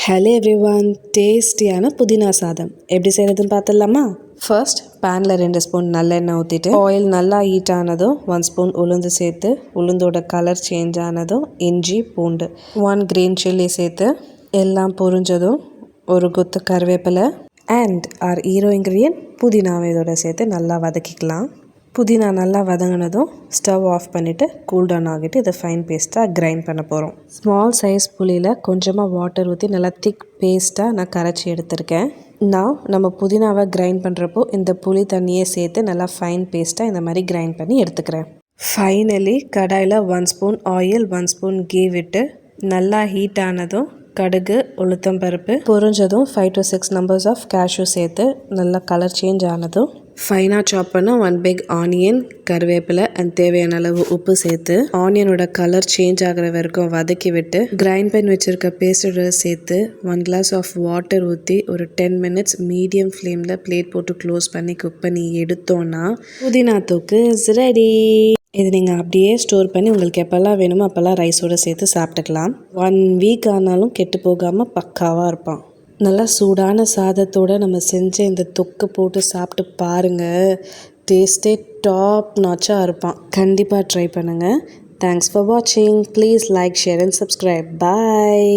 Hello everyone, டேஸ்டியான புதினா சாதம் எப்படி செய்கிறதுன்னு பார்த்துடலாமா? ஃபர்ஸ்ட் பேனில் 2 ஸ்பூன் நல்லெண்ணெய் ஊற்றிட்டு ஆயில் நல்லா ஹீட் ஆனதும் 1 ஸ்பூன் உளுந்து சேர்த்து உளுந்தோட கலர் சேஞ்ச் ஆனதும் இஞ்சி பூண்டு 1 கிரீன் சில்லி சேர்த்து எல்லாம் பொரிஞ்சதும் ஒரு கொத்து கருவேப்பிலை அண்ட் ஆர் ஹீரோ இன்க்ரீடியன்ட் புதினாவை இதோட சேர்த்து நல்லா வதக்கிக்கலாம். புதினா நல்லா வதங்கினதும் ஸ்டவ் ஆஃப் பண்ணிவிட்டு கூல்டவுன் ஆகிட்டு இதை ஃபைன் பேஸ்ட்டாக கிரைண்ட் பண்ண போகிறோம். ஸ்மால் சைஸ் புளியில் கொஞ்சமாக வாட்டர் ஊற்றி நல்லா திக் பேஸ்ட்டாக நான் கரைச்சி எடுத்திருக்கேன். நான் நம்ம புதினாவை கிரைண்ட் பண்ணுறப்போ இந்த புளி தண்ணியை சேர்த்து நல்லா ஃபைன் பேஸ்ட்டாக இந்த மாதிரி கிரைண்ட் பண்ணி எடுத்துக்கிறேன். ஃபைனலி கடாயில் 1 ஸ்பூன் ஆயில் 1 ஸ்பூன் கீ விட்டு நல்லா ஹீட் ஆனதும் கடுகு உளுத்தம் பருப்பு பொரிஞ்சதும் 5 to 6 நம்பர்ஸ் ஆஃப் கேஷ்யூ சேர்த்து நல்லா கலர் சேஞ்ச் ஆனதும் ஃபைனாக சாப் பண்ண 1 பிக் ஆனியன் கருவேப்பிலை அண்ட் தேவையான அளவு உப்பு சேர்த்து ஆனியனோட கலர் சேஞ்ச் ஆகிற வரைக்கும் வதக்கி விட்டு கிரைண்ட் பண்ணி வச்சுருக்க பேஸ்டோட சேர்த்து 1 கிளாஸ் ஆஃப் வாட்டர் ஊற்றி ஒரு 10 minutes மீடியம் ஃப்ளேமில் பிளேட் போட்டு க்ளோஸ் பண்ணி குக் பண்ணி எடுத்தோன்னா புதினா தொக்கு இஸ் ரெடி. இது நீங்கள் அப்படியே ஸ்டோர் பண்ணி உங்களுக்கு எப்போல்லாம் வேணுமோ அப்போல்லாம் ரைஸோடு சேர்த்து சாப்பிட்டுக்கலாம். 1 வீக் ஆனாலும் கெட்டு போகாமல் பக்காவாக இருப்பான். நல்லா சூடான சாதத்தோடு நம்ம செஞ்ச இந்த தொக்கு போட்டு சாப்பிட்டு பாருங்கள், டேஸ்ட்டே டாப் நாச்சாக இருப்பான். கண்டிப்பாக ட்ரை பண்ணுங்கள். தேங்க்ஸ் ஃபார் வாட்சிங். Please like, share and subscribe. Bye.